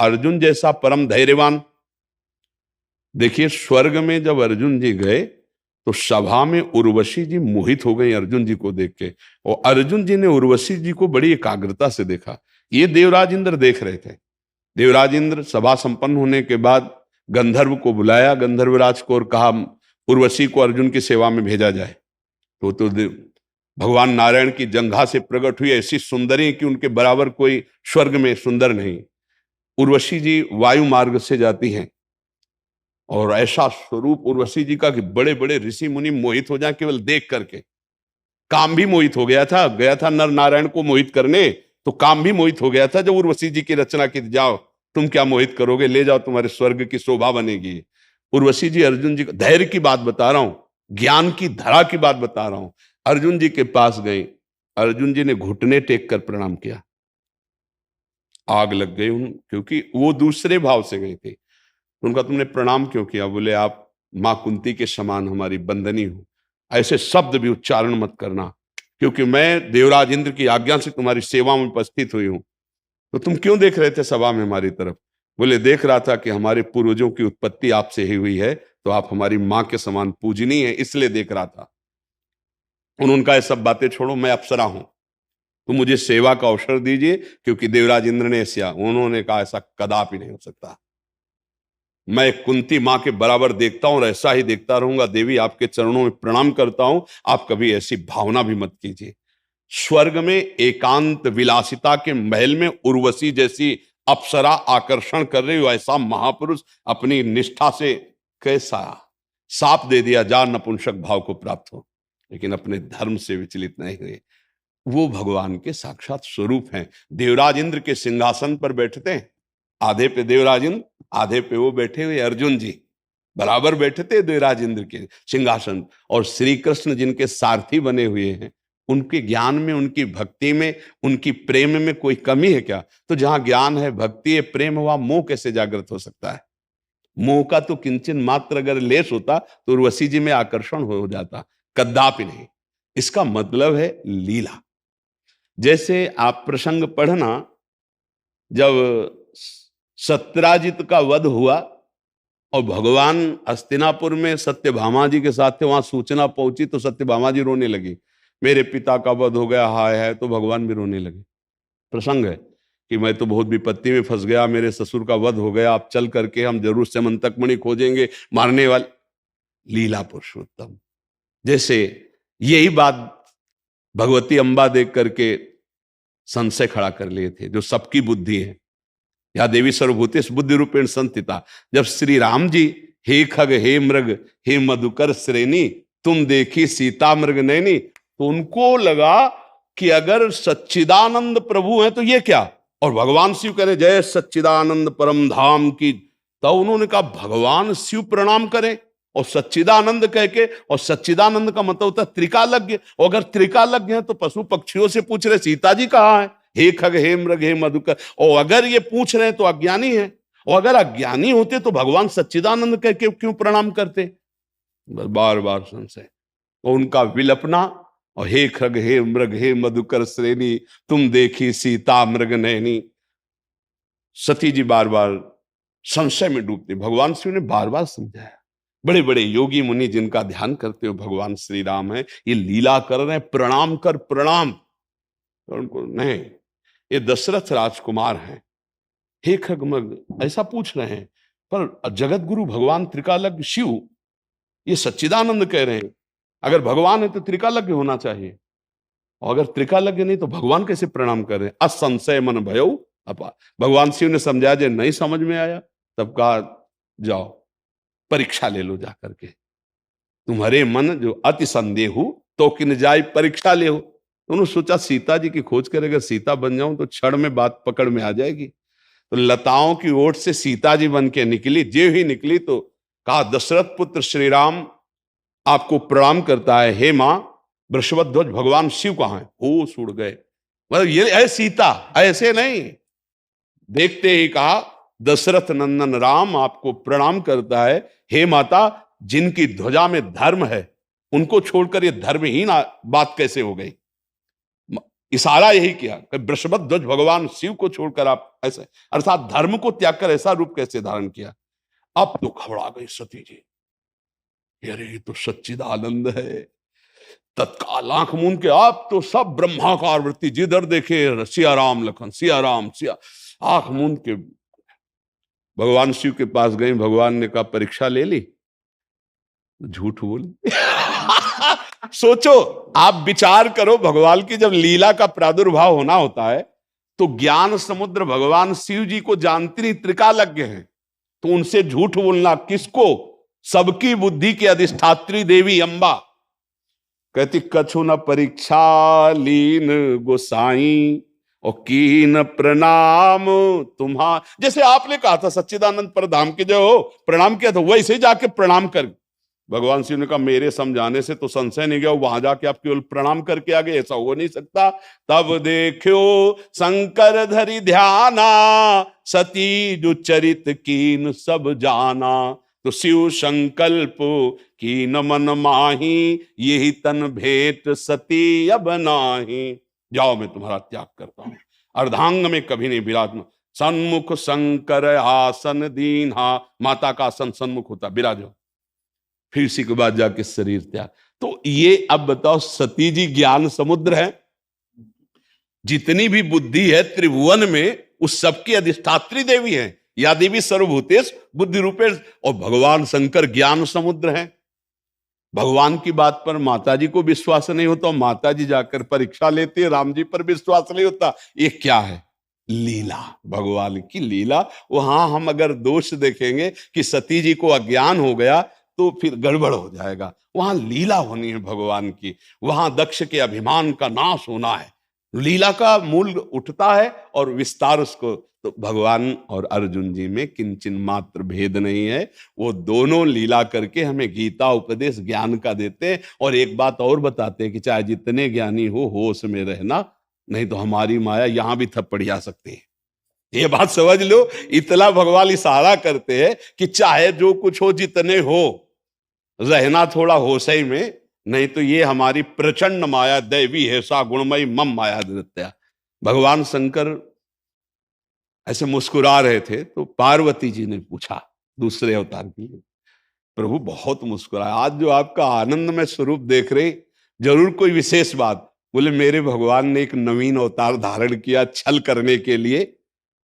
अर्जुन जैसा परम धैर्यवान। देखिए, स्वर्ग में जब अर्जुन जी गए तो सभा में उर्वशी जी मोहित हो गई अर्जुन जी को देख के, और अर्जुन जी ने उर्वशी जी को बड़ी एकाग्रता से देखा। ये देवराज इंद्र देख रहे थे। देवराज इंद्र सभा संपन्न होने के बाद गंधर्व को बुलाया, गंधर्वराज को, और कहा उर्वशी को अर्जुन की सेवा में भेजा जाए। तो भगवान नारायण की जंघा से प्रकट हुई ऐसी सुंदरी कि उनके बराबर कोई स्वर्ग में सुंदर नहीं। उर्वशी जी वायु मार्ग से जाती हैं, और ऐसा स्वरूप उर्वशी जी का कि बड़े बड़े ऋषि मुनि मोहित हो जाए केवल देख करके। काम भी मोहित हो गया था नर नारायण को मोहित करने, तो काम भी मोहित हो गया था जब उर्वशी जी की रचना की, जाओ तुम क्या मोहित करोगे, ले जाओ, तुम्हारे स्वर्ग की शोभा बनेगी। उर्वशी जी अर्जुन जी, धैर्य की बात बता रहा हूं, ज्ञान की धरा की बात बता रहा हूं, अर्जुन जी के पास गई। अर्जुन जी ने घुटने टेक कर प्रणाम किया। आग लग गई उन, क्योंकि वो दूसरे भाव से गई थी। उनका तुमने प्रणाम क्यों किया? बोले आप मां कुंती के समान हमारी बंदनी हो, ऐसे शब्द भी उच्चारण मत करना, क्योंकि मैं देवराज इंद्र की आज्ञा से तुम्हारी सेवा में उपस्थित हुई हूं। तो तुम क्यों देख रहे थे सभा में हमारी तरफ? बोले देख रहा था कि हमारे पूर्वजों की उत्पत्ति आपसे ही हुई है, तो आप हमारी मां के समान पूजनीय है, इसलिए देख रहा था। उन्होंने कहा सब बातें छोड़ो, मैं अप्सरा हूं, तो मुझे सेवा का अवसर दीजिए, क्योंकि देवराज इंद्र ने ऐसा, उन्होंने कहा ऐसा कदापि नहीं हो सकता, मैं कुंती मां के बराबर देखता हूं और ऐसा ही देखता रहूंगा। देवी आपके चरणों में प्रणाम करता हूं, आप कभी ऐसी भावना भी मत कीजिए। स्वर्ग में एकांत विलासिता के महल में उर्वशी जैसी अप्सरा आकर्षण कर रही हो, ऐसा महापुरुष अपनी निष्ठा से कैसा साप दे दिया, जा नपुंसक भाव को प्राप्त हो, लेकिन अपने धर्म से विचलित नहीं हुए। वो भगवान के साक्षात स्वरूप हैं। देवराज इंद्र के सिंहासन पर बैठते हैं, आधे पे देवराज इंद्र, आधे पे वो बैठे हुए अर्जुन जी, बराबर बैठे थे देवराज इंद्र के सिंहासन। और श्री कृष्ण जिनके सारथी बने हुए हैं, उनके ज्ञान में, उनकी भक्ति में, उनकी प्रेम में कोई कमी है क्या? तो जहां ज्ञान है, भक्ति है, प्रेम, वहां मोह कैसे जागृत हो सकता है? मोह का तो किंचन मात्र अगर लेस होता तो उर्वशी जी में आकर्षण हो जाता, कदापि नहीं। इसका मतलब है लीला। जैसे आप प्रसंग पढ़ना, जब सत्यराजित का वध हुआ और भगवान हस्तिनापुर में सत्यभामा जी के साथ थे, वहां सूचना पहुंची तो सत्यभामा जी रोने लगी, मेरे पिता का वध हो गया, हाय है, तो भगवान भी रोने लगे। प्रसंग है कि मैं तो बहुत विपत्ति में फंस गया, मेरे ससुर का वध हो गया, आप चल करके हम जरूर स्यमंतक मणि खोजेंगे, मारने वाले। लीला पुरुषोत्तम। जैसे यही बात भगवती अंबा देख करके संशय खड़ा कर लिए थे, जो सबकी बुद्धि है, या देवी सर्वभूतेष बुद्धि रूपेण संस्थिता। जब श्री राम जी हे खग हे मृग हे मधुकर श्रेणी तुम देखी सीता मृग नैनी, तो उनको लगा कि अगर सच्चिदानंद प्रभु हैं तो ये क्या, और भगवान शिव कह रहे जय सच्चिदानंद परम धाम की, तो उन्होंने कहा भगवान शिव प्रणाम करें और सच्चिदानंद कह के, और सच्चिदानंद का मतलब होता है त्रिकालज्ञ, और अगर त्रिकालज्ञ है तो पशु पक्षियों से पूछ रहे सीता जी कहाँ है, हे खग हे मृग हे मधुकर, और अगर ये पूछ रहे हैं तो अज्ञानी है, और अगर अज्ञानी होते तो भगवान सच्चिदानंद कह के क्यों प्रणाम करते? बार बार संशय, और उनका विलपना, और हे खग हे मृग हे मधुकर श्रेणी तुम देखी सीता मृग नैनी। सती जी बार बार संशय में डूबते, भगवान शिव ने बार बार समझाया। बड़े बड़े योगी मुनि जिनका ध्यान करते हो भगवान श्री राम है, ये लीला कर रहे हैं, प्रणाम कर प्रणाम। उनको नहीं, ये दशरथ राजकुमार हैं, हे खगमग ऐसा पूछ रहे हैं, पर जगत गुरु भगवान त्रिकालज्ञ शिव ये सच्चिदानंद कह रहे हैं। अगर भगवान है तो त्रिकालज्ञ होना चाहिए, और अगर त्रिकालज्ञ नहीं तो भगवान कैसे प्रणाम कर रहे हैं? असंशय मन भयो अपा। भगवान शिव ने समझाया, जो नहीं समझ में आया तब कहा जाओ परीक्षा ले लो जाकर के, तुम्हारे मन जो अति संदेहु तो किन जाय परीक्षा ले हो। उन्होंने सोचा सीता जी की खोज कर अगर सीता बन जाऊं तो क्षण में बात पकड़ में आ जाएगी। तो लताओं की ओट से सीता जी बन के निकली, जे ही निकली तो कहा दशरथ पुत्र श्री राम आपको प्रणाम करता है, हे मां वृषभध्वज भगवान शिव कहां है? होश उड़ गए, मतलब ये है सीता, ऐसे नहीं। देखते ही कहा दशरथ नंदन राम आपको प्रणाम करता है, हे माता जिनकी ध्वजा में धर्म है उनको छोड़कर ये धर्महीन बात कैसे हो गई? इशारा यही किया कि वृषभ ध्वज भगवान शिव को छोड़कर आप ऐसे, अर्थात धर्म को त्याग कर ऐसा रूप कैसे धारण किया। अब तो घबरा गई सती जी, अरे ये तो सच्चिदानंद है। तत्काल आंख मूंद के आप तो सब ब्रह्माकार वृत्ति, जिधर देखे सिया राम लखन, सिया राम सिया, आंख मूंद के भगवान शिव के पास गए। भगवान ने कहा परीक्षा ले ली, झूठ बोली। सोचो, आप विचार करो, भगवान की जब लीला का प्रादुर्भाव होना होता है तो ज्ञान समुद्र भगवान शिव जी को जानती नहीं, त्रिकालज्ञ हैं, तो उनसे झूठ बोलना किसको? सबकी बुद्धि की अधिष्ठात्री देवी अंबा कहती कछु न परीक्षा लीन गोसाई और कीन प्रणाम तुम्हारा। जैसे आपने कहा था सच्चिदानंद परधाम के जो प्रणाम किया था, वैसे ही जाके प्रणाम कर। भगवान शिव ने कहा मेरे समझाने से तो संशय नहीं गया, वहां जाके आप केवल प्रणाम करके आ गए, ऐसा हो नहीं सकता। तब देखो शंकर धरि ध्याना, सती जो चरित कीन सब जाना। तो शिव संकल्प कीन मन माही, यही तन भेंट सती अब नाही। जाओ मैं तुम्हारा त्याग करता हूं, अर्धांग में कभी नहीं विराजमान। सन्मुख शंकर आसन दीन्हा, माता का आसन सन्मुख होता, विराजो। फिर इसी के बाद जाके शरीर त्याग। तो ये अब बताओ, सती जी ज्ञान समुद्र है, जितनी भी बुद्धि है त्रिभुवन में उस सबकी अधिष्ठात्री देवी है। या देवी सर्वभूतेश बुद्धि रूपेश, और भगवान शंकर ज्ञान समुद्र है। भगवान की बात पर माता जी को विश्वास नहीं होता, माता जी जाकर परीक्षा लेती है, राम जी पर विश्वास नहीं होता। ये क्या है? लीला, भगवान की लीला। वहां हम अगर दोष देखेंगे कि सती जी को अज्ञान हो गया तो फिर गड़बड़ हो जाएगा। वहां लीला होनी है भगवान की, वहां दक्ष के अभिमान का नाश होना है। लीला का मूल उठता है और विस्तार उसको। तो भगवान और अर्जुन जी में किंचन मात्र भेद नहीं है, वो दोनों लीला करके हमें गीता उपदेश ज्ञान का देते हैं। और एक बात और बताते हैं कि चाहे जितने ज्ञानी हो, होश में रहना, नहीं तो हमारी माया यहां भी थप्पड़ जा सकती है। ये बात समझ लो, इतना भगवान इशारा करते हैं कि चाहे जो कुछ हो, जितने हो, रहना थोड़ा होश ही में, नहीं तो ये हमारी प्रचंड माया दैवी है, सा गुणमयी मम माया धृत्या। भगवान शंकर ऐसे मुस्कुरा रहे थे तो पार्वती जी ने पूछा दूसरे अवतार के लिए, प्रभु बहुत मुस्कुराया, आज जो आपका आनंद में स्वरूप देख रहे, जरूर कोई विशेष बात? बोले मेरे भगवान ने एक नवीन अवतार धारण किया छल करने के लिए,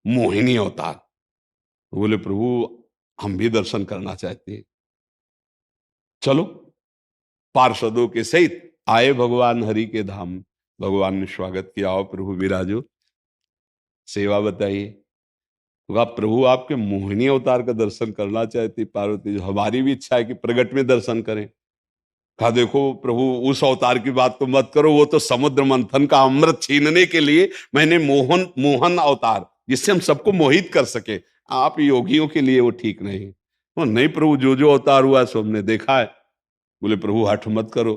मोहिनी अवतार। बोले प्रभु हम भी दर्शन करना चाहते हैं। चलो, पार्षदों के सहित आए भगवान हरि के धाम। भगवान ने स्वागत किया, आओ प्रभु विराजो, सेवा बताइए। तो आप प्रभु आपके मोहिनी अवतार का दर्शन करना चाहती पार्वती, हमारी भी इच्छा है कि प्रगट में दर्शन करें। कहा देखो प्रभु उस अवतार की बात तो मत करो, वो तो समुद्र मंथन का अमृत छीनने के लिए मैंने मोहन अवतार, जिससे हम सबको मोहित कर सके। आप योगियों के लिए वो ठीक नहीं। वो नहीं प्रभु, जो जो अवतार हुआ सो हमने देखा है। बोले प्रभु हठ मत करो।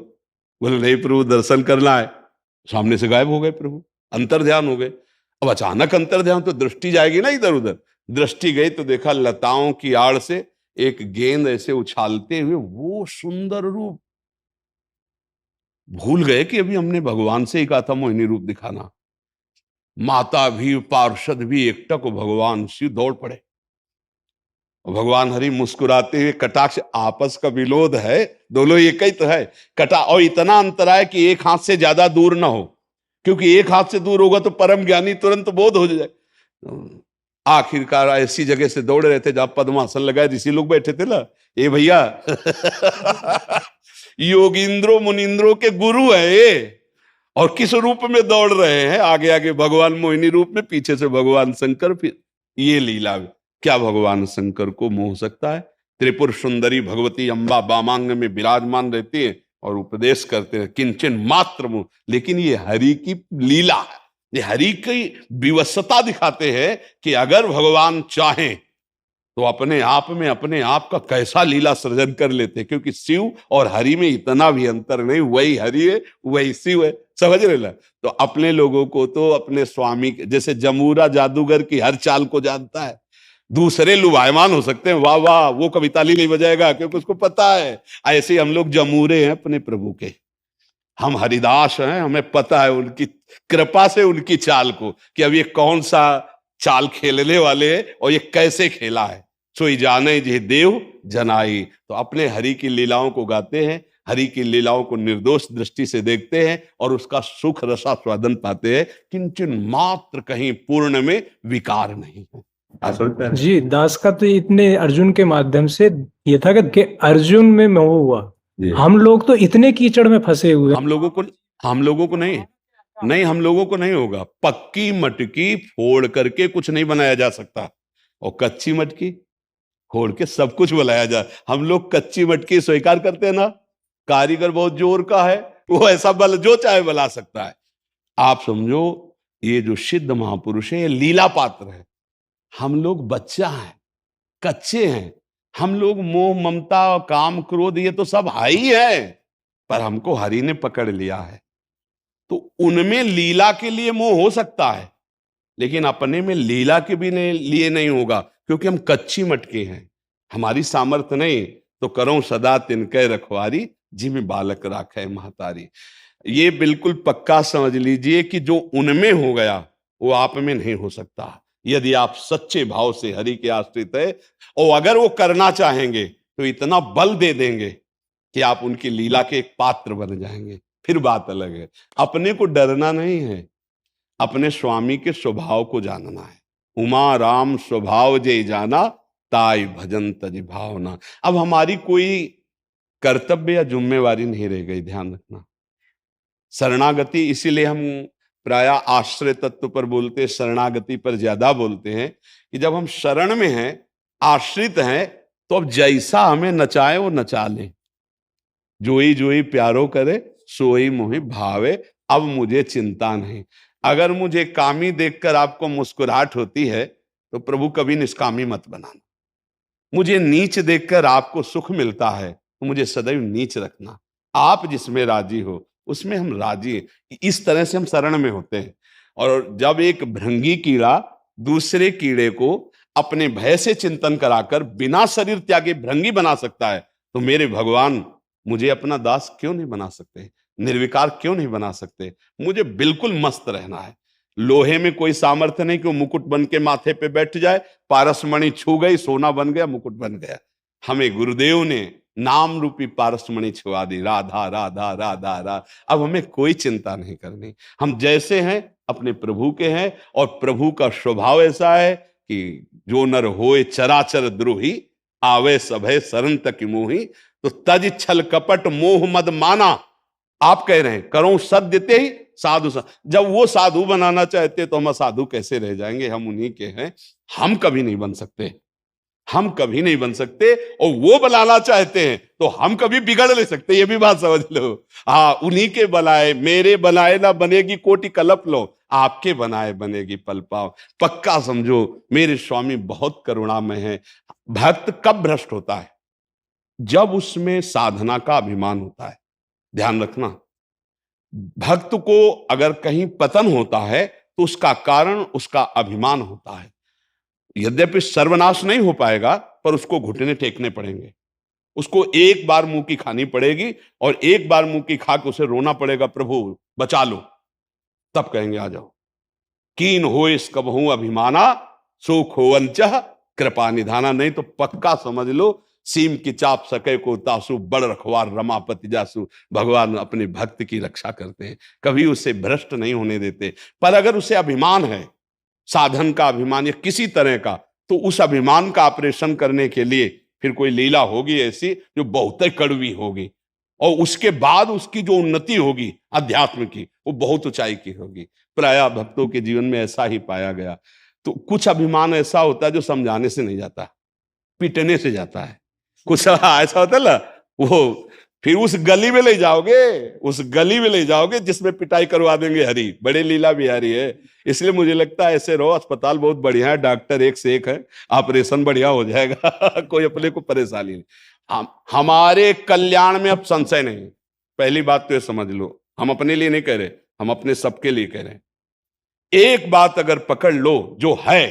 बोले नहीं प्रभु दर्शन करना है। सामने से गायब हो गए प्रभु, अंतर ध्यान हो गए। अब अचानक अंतर ध्यान तो दृष्टि जाएगी ना इधर उधर। दृष्टि गई तो देखा लताओं की आड़ से एक गेंद ऐसे उछालते हुए वो सुंदर रूप। भूल गए कि अभी हमने भगवान से ही कहा था मोहिनी रूप दिखाना। माता भी पार्षद भी एकटक भगवान शिव दौड़ पड़े। भगवान हरि मुस्कुराते हुए कटाक्ष, आपस का विरोध है, दोनों एक ही तो है। कटा और इतना अंतर है कि एक हाथ से ज्यादा दूर ना हो, क्योंकि एक हाथ से दूर होगा तो परम ज्ञानी तुरंत बोध हो जाए। आखिरकार ऐसी जगह से दौड़ रहे थे जहां पद्मासन लगाए ऋषि लोग बैठे थे ना। ये भैया योगिंद्रो मुनिंद्रो के गुरु है ये, और किस रूप में दौड़ रहे हैं? आगे आगे भगवान मोहिनी रूप में, पीछे से भगवान शंकर। फिर ये लीला क्या भगवान शंकर को मोह सकता है? त्रिपुर सुंदरी भगवती अम्बा वामांग में विराजमान रहती है और उपदेश करते हैं किंचन मात्र मोह। लेकिन ये हरि की लीला है, ये हरि की विवशता दिखाते हैं कि अगर भगवान चाहें तो अपने आप में अपने आप का कैसा लीला सृजन कर लेते। क्योंकि शिव और हरि में इतना भी अंतर नहीं, वही हरि है वही शिव है। समझ रहे ना? तो अपने लोगों को तो अपने स्वामी, जैसे जमूरा जादूगर की हर चाल को जानता है, दूसरे लुभायमान हो सकते हैं, वाह वाह वो कभी ताली नहीं बजाएगा क्योंकि उसको पता है। ऐसे हम लोग जमूरे हैं अपने प्रभु के, हम हरिदास हैं, हमें पता है उनकी कृपा से उनकी चाल को, कि अब ये कौन सा चाल खेलने वाले हैं और ये कैसे खेला है। सोई जाने जे देव जनाई। तो अपने हरि की लीलाओं को गाते हैं, हरि की लीलाओं को निर्दोष दृष्टि से देखते हैं और उसका सुख रसास्वादन पाते हैं। किंचन मात्र कहीं पूर्ण में विकार नहीं है। जी, दास का तो इतने अर्जुन के माध्यम से ये था कि अर्जुन में मोह हुआ। हम लोग तो इतने कीचड़ में फंसे हुए, हम लोगों को नहीं, हम लोगों को नहीं होगा। पक्की मटकी फोड़ करके कुछ नहीं बनाया जा सकता, और कच्ची मटकी फोड़ के सब कुछ बनाया जा। हम लोग कच्ची मटकी स्वीकार करते हैं ना, कारीगर बहुत जोर का है, वो ऐसा बल जो चाहे बना सकता है। आप समझो, ये जो सिद्ध महापुरुष है ये लीला पात्र है। हम लोग बच्चा हैं, कच्चे हैं। हम लोग मोह ममता काम क्रोध ये तो सब हाई है, पर हमको हरि ने पकड़ लिया है। तो उनमें लीला के लिए मोह हो सकता है, लेकिन अपने में लीला के भी लिए नहीं होगा, क्योंकि हम कच्ची मटके हैं, हमारी सामर्थ्य नहीं। तो करो सदा तिनके रखवारी, जिमें बालक राखे महतारी। ये बिल्कुल पक्का समझ लीजिए कि जो उनमें हो गया वो आप में नहीं हो सकता, यदि आप सच्चे भाव से हरि के आश्रित है। और अगर वो करना चाहेंगे तो इतना बल दे देंगे कि आप उनकी लीला के एक पात्र बन जाएंगे, फिर बात अलग है। अपने को डरना नहीं है, अपने स्वामी के स्वभाव को जानना है। उमा राम स्वभाव जे जाना, ताई भजन तज भावना। अब हमारी कोई कर्तव्य या जिम्मेवारी नहीं रह गई, ध्यान रखना। शरणागति, इसीलिए हम प्राय आश्रय तत्व पर बोलते, शरणागति पर ज्यादा बोलते हैं, कि जब हम शरण में हैं, आश्रित हैं, तो अब जैसा हमें नचाए वो नचा ले। जोई जोई प्यारो करे, सोई मोहि भावे, अब मुझे चिंता नहीं। अगर मुझे कामी देखकर आपको मुस्कुराहट होती है तो प्रभु कभी निष्कामी मत बनाना। मुझे नीच देखकर आपको सुख मिलता है तो मुझे सदैव नीच रखना। आप जिसमें राजी हो उसमें हम राजी हैं। इस तरह से हम शरण में होते हैं। और जब एक भृंगी कीड़ा दूसरे कीड़े को अपने भय से चिंतन कराकर बिना शरीर त्यागे भृंगी बना सकता है, तो मेरे भगवान मुझे अपना दास क्यों नहीं बना सकते, निर्विकार क्यों नहीं बना सकते। मुझे बिल्कुल मस्त रहना है। लोहे में कोई सामर्थ्य नहीं कि वो मुकुट बन के माथे पे बैठ जाए, पारसमणि छू गई, सोना बन गया, मुकुट बन गया। हमें गुरुदेव ने नाम रूपी पारसमणि छुआ दी, राधा राधा राधा राधा। अब हमें कोई चिंता नहीं करनी, हम जैसे हैं अपने प्रभु के हैं। और प्रभु का स्वभाव ऐसा है कि जो नर होए चराचर द्रोही, आवे सभय शरण तक मोही। तो तज छल कपट मोह मद माना। आप कह रहे हैं करो सत्य ते ही साधु जब वो साधु बनाना चाहते तो हम असाधु कैसे रह जाएंगे। हम उन्हीं के हैं, हम कभी नहीं बन सकते, हम कभी नहीं बन सकते। और वो बनाना चाहते हैं तो हम कभी बिगड़ नहीं सकते, ये भी बात समझ लो। हाँ, उन्हीं के बनाए, मेरे बनाए ना बनेगी कोटि कलप लो, आपके बनाए बनेगी पल पाओ। पक्का समझो मेरे स्वामी बहुत करुणामय है। भक्त कब भ्रष्ट होता है? जब उसमें साधना का अभिमान होता है। ध्यान रखना, भक्त को अगर कहीं पतन होता है तो उसका कारण उसका अभिमान होता है। यद्यपि सर्वनाश नहीं हो पाएगा, पर उसको घुटने टेकने पड़ेंगे, उसको एक बार मुंह की खानी पड़ेगी, और एक बार मुंह की खा के उसे रोना पड़ेगा, प्रभु बचा लो। तब कहेंगे आ जाओ। कीन हो इस कबहू अभिमाना, सुख हो अंचह कृपा निधाना। नहीं तो पक्का समझ लो, सीम की चाप सके को तासु, बड़ रखवार रमापति जासु। भगवान अपने भक्त की रक्षा करते हैं, कभी उसे भ्रष्ट नहीं होने देते। पर अगर उसे अभिमान है, साधन का अभिमान या किसी तरह का, तो उस अभिमान का ऑपरेशन करने के लिए फिर कोई लीला होगी ऐसी जो बहुत ही कड़वी होगी, और उसके बाद उसकी जो उन्नति होगी अध्यात्म की, वो बहुत ऊंचाई की होगी। प्रायः भक्तों के जीवन में ऐसा ही पाया गया। तो कुछ अभिमान ऐसा होता है जो समझाने से नहीं जाता, पीटने से जाता है। कुछ ऐसा होता है ना, वो फिर उस गली में ले जाओगे, उस गली में ले जाओगे जिसमें पिटाई करवा देंगे। हरि बड़े लीला बिहारी है। इसलिए मुझे लगता है ऐसे रहो, अस्पताल बहुत बढ़िया है, डॉक्टर एक से एक है, ऑपरेशन बढ़िया हो जाएगा। कोई अपने को परेशानी नहीं। हमारे कल्याण में अब संशय नहीं। पहली बात तो ये समझ लो, हम अपने लिए नहीं कह रहे, हम अपने सबके लिए कह रहे हैं। एक बात अगर पकड़ लो जो है,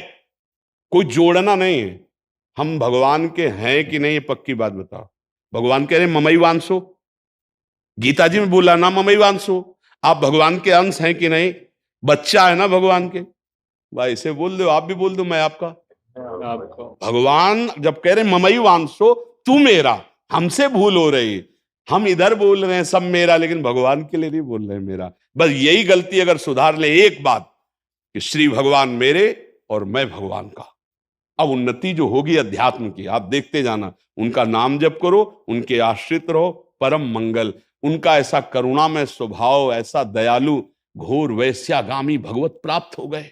कोई जोड़ना नहीं है। हम भगवान के हैं कि नहीं, ये पक्की बात बताओ। भगवान कह रहे ममई वांसो, गीता जी में बोला ना ममैवांशो, आप भगवान के अंश हैं कि नहीं, बच्चा है ना भगवान के। भाई इसे बोल दो, आप भी बोल दो मैं आपका। भगवान जब कह रहे ममैवांशो, तू मेरा, हमसे भूल हो रही, हम इधर बोल रहे हैं सब मेरा, लेकिन भगवान के लिए नहीं बोल रहे हैं मेरा। बस यही गलती अगर सुधार ले एक बात, कि श्री भगवान मेरे और मैं भगवान का, अब उन्नति जो होगी अध्यात्म की, आप देखते जाना। उनका नाम जप करो, उनके आश्रित रहो, परम मंगल। उनका ऐसा करुणामय स्वभाव, ऐसा दयालु, घोर वैश्यागामी भगवत प्राप्त हो गए,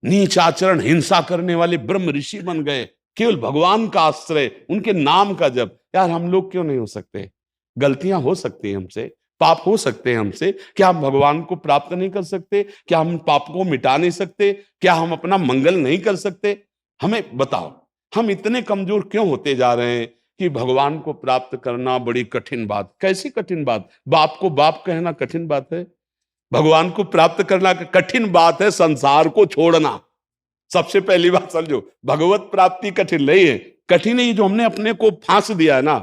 नीच आचरण हिंसा करने वाले ब्रह्म ऋषि बन गए, केवल भगवान का आश्रय, उनके नाम का जप। यार हम लोग क्यों नहीं हो सकते? गलतियां हो सकती हैं हमसे, पाप हो सकते हैं हमसे, क्या हम भगवान को प्राप्त नहीं कर सकते? क्या हम पाप को मिटा नहीं सकते? क्या हम अपना मंगल नहीं कर सकते? हमें बताओ, हम इतने कमजोर क्यों होते जा रहे हैं कि भगवान को प्राप्त करना बड़ी कठिन बात। कैसी कठिन बात? बाप को बाप कहना कठिन बात है? भगवान को प्राप्त करना कठिन बात है, संसार को छोड़ना। सबसे पहली बात समझो, भगवत प्राप्ति कठिन नहीं है। कठिन है जो हमने अपने को फांस दिया है ना,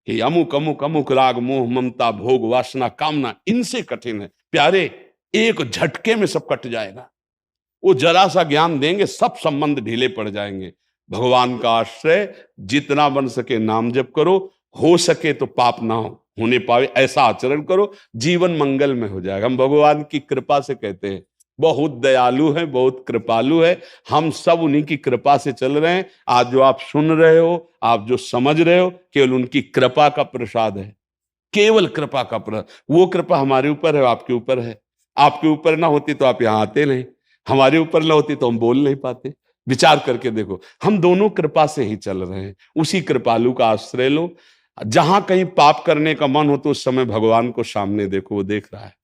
कि अमुक अमुक अमुक राग मोह ममता भोग वासना कामना, इनसे कठिन है। प्यारे, एक झटके में सब कट जाएगा। वो जरा सा ज्ञान देंगे, सब संबंध ढीले पड़ जाएंगे। भगवान का आश्रय, जितना बन सके नाम जप करो, हो सके तो पाप ना होने पावे ऐसा आचरण करो, जीवन मंगल में हो जाएगा। हम भगवान की कृपा से कहते हैं, बहुत दयालु है, बहुत कृपालु है। हम सब उन्हीं की कृपा से चल रहे हैं। आज जो आप सुन रहे हो, आप जो समझ रहे हो, केवल उनकी कृपा का प्रसाद है, केवल कृपा का प्रसाद। वो कृपा हमारे ऊपर है, आपके ऊपर है। आपके ऊपर ना होती तो आप यहां आते नहीं, हमारे ऊपर ना होती तो हम बोल नहीं पाते। विचार करके देखो, हम दोनों कृपा से ही चल रहे हैं। उसी कृपालु का आश्रय लो। जहां कहीं पाप करने का मन हो तो उस समय भगवान को सामने देखो, वो देख रहा है।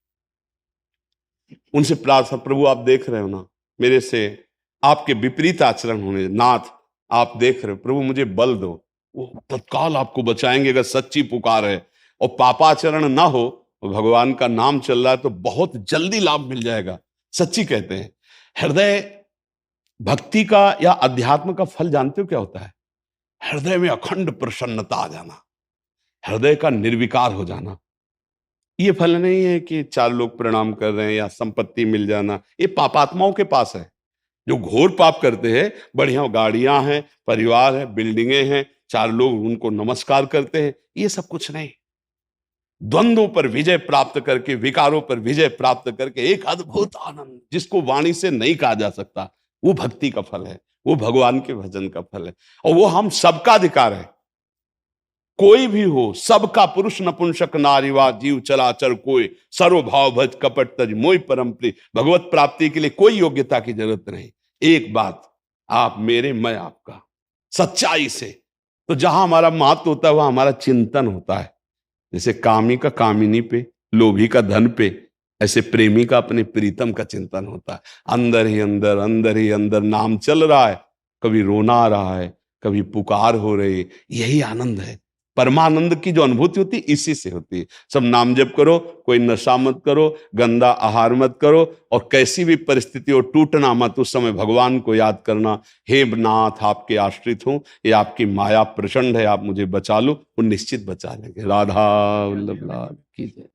उनसे प्रार्थना, प्रभु आप देख रहे हो ना, मेरे से आपके विपरीत आचरण होने, नाथ आप देख रहे हो, प्रभु मुझे बल दो। वो तत्काल आपको बचाएंगे अगर सच्ची पुकार है। और पापाचरण ना हो, भगवान का नाम चल रहा है, तो बहुत जल्दी लाभ मिल जाएगा। सच्ची कहते हैं, हृदय भक्ति का या अध्यात्म का फल जानते हो क्या होता है? हृदय में अखंड प्रसन्नता आ जाना, हृदय का निर्विकार हो जाना। ये फल नहीं है कि 4 लोग प्रणाम कर रहे हैं या संपत्ति मिल जाना। ये पापात्माओं के पास है, जो घोर पाप करते हैं। बढ़िया गाड़ियां हैं, परिवार है, बिल्डिंगें हैं, 4 लोग उनको नमस्कार करते हैं, ये सब कुछ नहीं। द्वंद्वों पर विजय प्राप्त करके, विकारों पर विजय प्राप्त करके एक अद्भुत आनंद, जिसको वाणी से नहीं कहा जा सकता, वो भक्ति का फल है, वो भगवान के भजन का फल है। और वो हम सबका अधिकार है। कोई भी हो, सबका, पुरुष नपुंसक नारीवा जीव चराचर कोई, सर्वभाव भज कपट तज मोय परम प्रिय। भगवत प्राप्ति के लिए कोई योग्यता की जरूरत नहीं। एक बात, आप मेरे, मैं आपका, सच्चाई से। तो जहां हमारा महत्व होता है वहां हमारा चिंतन होता है। जैसे कामी का कामिनी पे, लोभी का धन पे, ऐसे प्रेमी का अपने प्रीतम का चिंतन होता है। अंदर ही अंदर, अंदर ही अंदर नाम चल रहा है, कभी रोना आ रहा है, कभी पुकार हो रही है। यही आनंद है। परमानंद की जो अनुभूति होती है, इसी से होती है। सब नाम जप करो, कोई नशा मत करो, गंदा आहार मत करो, और कैसी भी परिस्थिति हो टूटना मत। उस समय भगवान को याद करना, हे नाथ आपके आश्रित हूं, ये आपकी माया प्रचंड है, आप मुझे बचा लो। वो निश्चित बचा लेंगे। राधा वल्लभ लाल की जय।